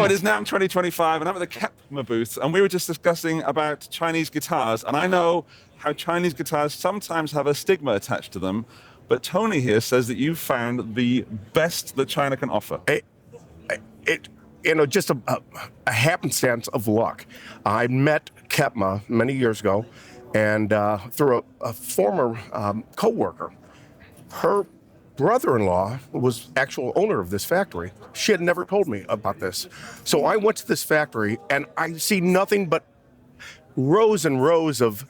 So it is NAMM 2025, and I'm at the Kepma booth, and we were just discussing about Chinese guitars, and I know how Chinese guitars sometimes have a stigma attached to them, but Tony here says that you found the best that China can offer. Just a happenstance of luck. I met Kepma many years ago, and through a former co-worker. Her brother-in-law was actual owner of this factory. She had never told me about this. So I went to this factory, and I see nothing but rows and rows of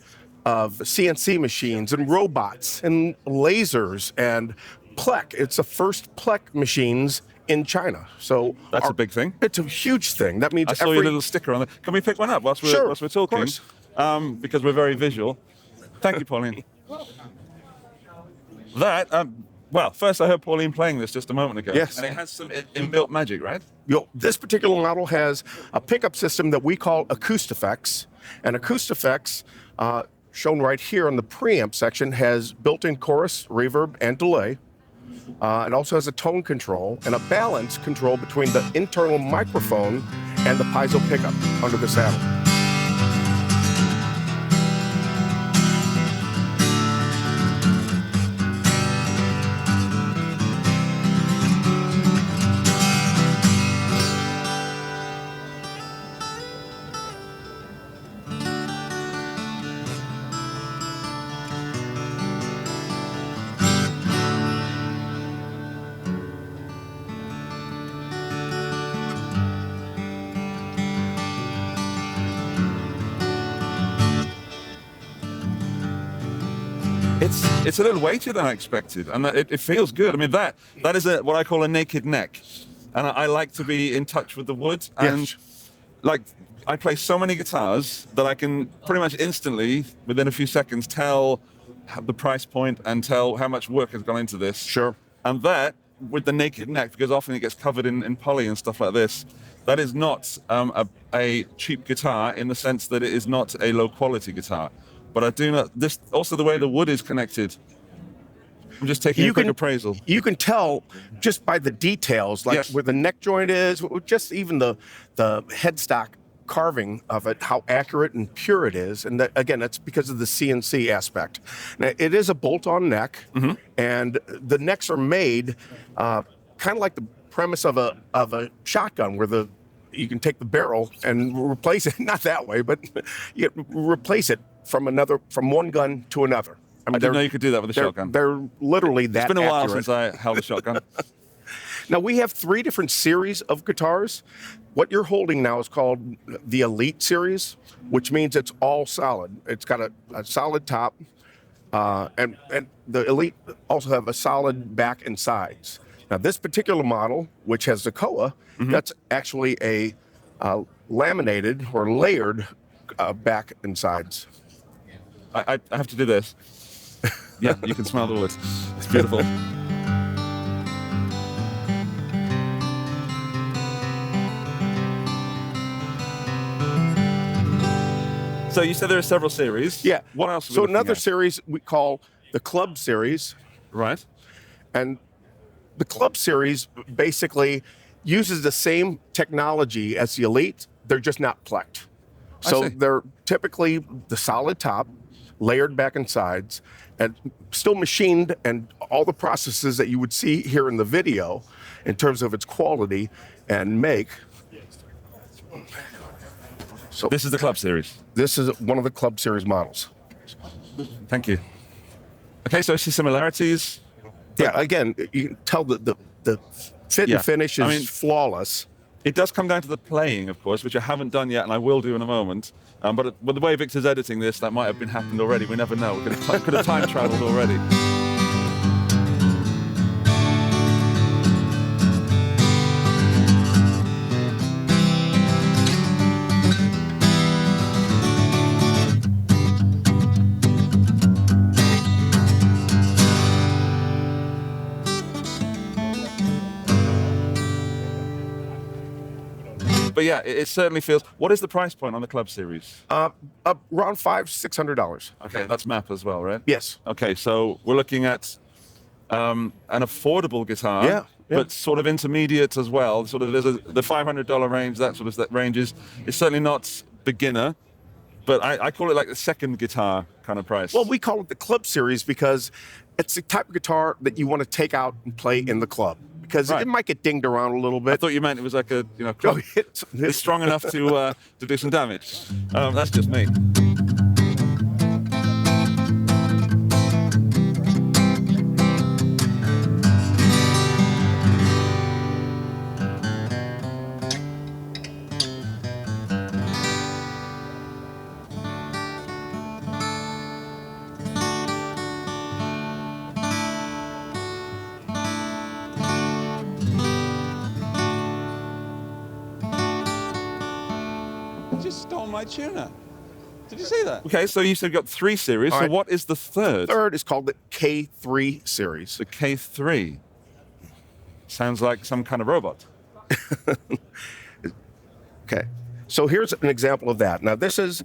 CNC machines and robots and lasers and Plek. It's the first Plek machines in China. So that's a big thing. It's a huge thing. That means I saw your little sticker on it. Can we pick one up whilst we're talking? Of course. Because we're very visual. Thank you, Pauline. Well, first I heard Pauline playing this just a moment ago. Yes. And it has some inbuilt magic, right? This particular model has a pickup system that we call Acoustic, and Acoustic, shown right here in the preamp section, has built-in chorus, reverb, and delay. It also has a tone control and a balance control between the internal microphone and the piezo pickup under the saddle. It's a little weightier than I expected, and it feels good. I mean, that is what I call a naked neck, and I like to be in touch with the wood. And yes. Like, I play so many guitars that I can pretty much instantly, within a few seconds, tell the price point and tell how much work has gone into this. Sure. And that, with the naked neck, because often it gets covered in poly and stuff like this, that is not a cheap guitar in the sense that it is not a low quality guitar. But I do not. This also the way the wood is connected. I'm just taking a quick appraisal. You can tell just by the details, like where the neck joint is, just even the headstock carving of it, how accurate and pure it is. And that, again, that's because of the CNC aspect. Now, it is a bolt-on neck, and the necks are made kind of like the premise of a shotgun, where you can take the barrel and replace it. Not that way, but you replace it from one gun to another. I didn't know you could do that with a shotgun. They're literally that accurate. It's been a while since I held a shotgun. Now, we have 3 different series of guitars. What you're holding now is called the Elite series, which means it's all solid. It's got a solid top, and the Elite also have a solid back and sides. Now, this particular model, which has the Koa, that's actually a laminated or layered back and sides. I have to do this. Yeah, you can smell the wood. It's beautiful. So you said there are several series. Yeah. What else? So another series we call the Club series. Right. And the Club series basically uses the same technology as the Elite. They're just not plecked. So they're typically the solid top, layered back and sides, and still machined, and all the processes that you would see here in the video in terms of its quality and make. So this is the Club series. This is one of the Club series models. Thank you. Okay, so I see similarities. Yeah, again, you can tell that the fit and finish is flawless. It does come down to the playing, of course, which I haven't done yet, and I will do in a moment. But with the way Victor's editing this, that might have been happened already. We never know. We could have time traveled already. But yeah, it certainly feels. What is the price point on the Club series? Around $500-600. Okay, that's map as well, right? Yes. Okay, so we're looking at an affordable guitar. but sort of intermediate as well. Sort of there's the $500 range, that sort of range is certainly not beginner, but I call it like the second guitar kind of price. Well, we call it the club series because it's the type of guitar that you want to take out and play in the club. Because it might get dinged around a little bit. I thought you meant it was like a, club. It's strong enough to do some damage. That's just me. Just stole my tuner. Did you see that? Okay, so you said you got 3 series. So what is the third? The third is called the K3 series. The K3. Sounds like some kind of robot. Okay, so here's an example of that. Now this is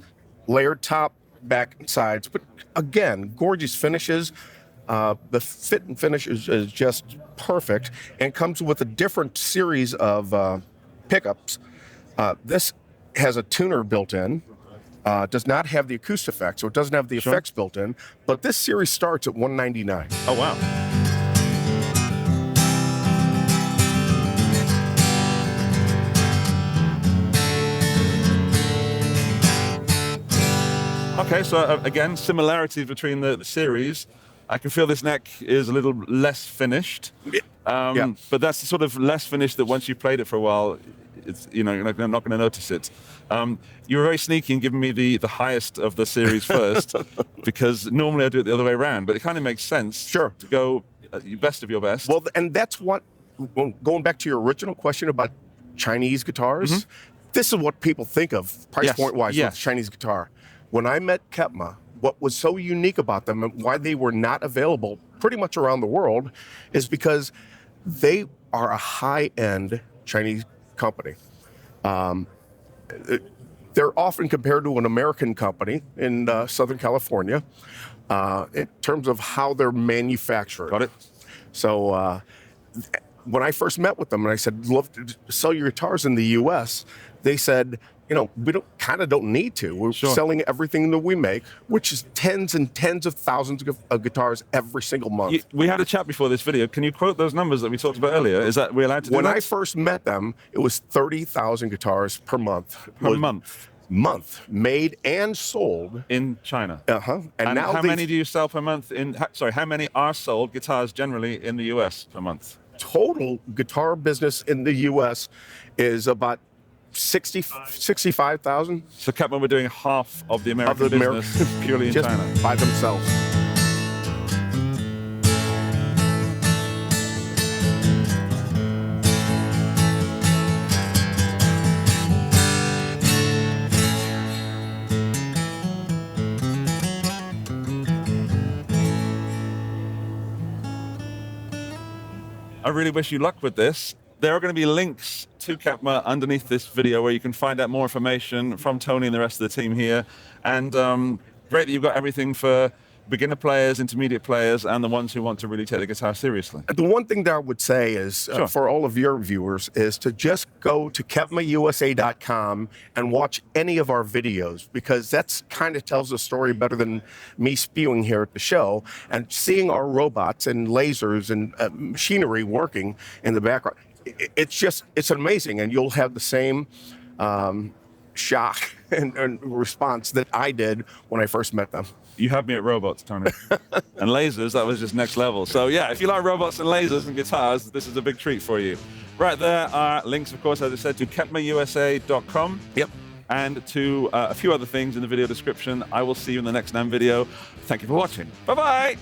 layered top, back, and sides, but again, gorgeous finishes. The fit and finish is just perfect, and comes with a different series of pickups. This has a tuner built in, does not have the acoustic effects, so it doesn't have the effects built in, but this series starts at $199. Oh, wow. Okay, so again, similarities between the series. I can feel this neck is a little less finished, but that's the sort of less finished that once you've played it for a while, it's, you're not going to notice it. You were very sneaky in giving me the highest of the series first, because normally I do it the other way around, but it kind of makes sense to go best of your best. Well, and that's what, going back to your original question about Chinese guitars, this is what people think of price point-wise with Chinese guitar. When I met Kepma, what was so unique about them and why they were not available pretty much around the world is because they are a high-end Chinese company. They're often compared to an American company in Southern California in terms of how they're manufactured. Got it. So when I first met with them and I said, love to sell your guitars in the U.S., they said, we don't need to. We're selling everything that we make, which is tens and tens of thousands of guitars every single month. We had a chat before this video. Can you quote those numbers that we talked about earlier? Is that we're allowed to do that? When I first met them, it was 30,000 guitars per month. Per month? Month, made and sold. In China? And now how many do you sell per month? How many are sold guitars generally in the US per month? Total guitar business in the US is about 65,000. So Kepma were doing half of the American business purely in just China. By themselves. I really wish you luck with this. There are going to be links to Kepma underneath this video where you can find out more information from Tony and the rest of the team here. And great that you've got everything for beginner players, intermediate players, and the ones who want to really take the guitar seriously. The one thing that I would say is, for all of your viewers, is to just go to KepmaUSA.com and watch any of our videos, because that's kind of tells the story better than me spewing here at the show. And seeing our robots and lasers and machinery working in the background, it's amazing, and you'll have the same shock and response that I did when I first met them. You had me at robots, Tony. And lasers, that was just next level. So yeah, if you like robots and lasers and guitars, this is a big treat for you. Right, there are links, of course, as I said, to KepmaUSA.com. Yep. And to a few other things in the video description. I will see you in the next NAMM video. Thank you for watching. Bye-bye.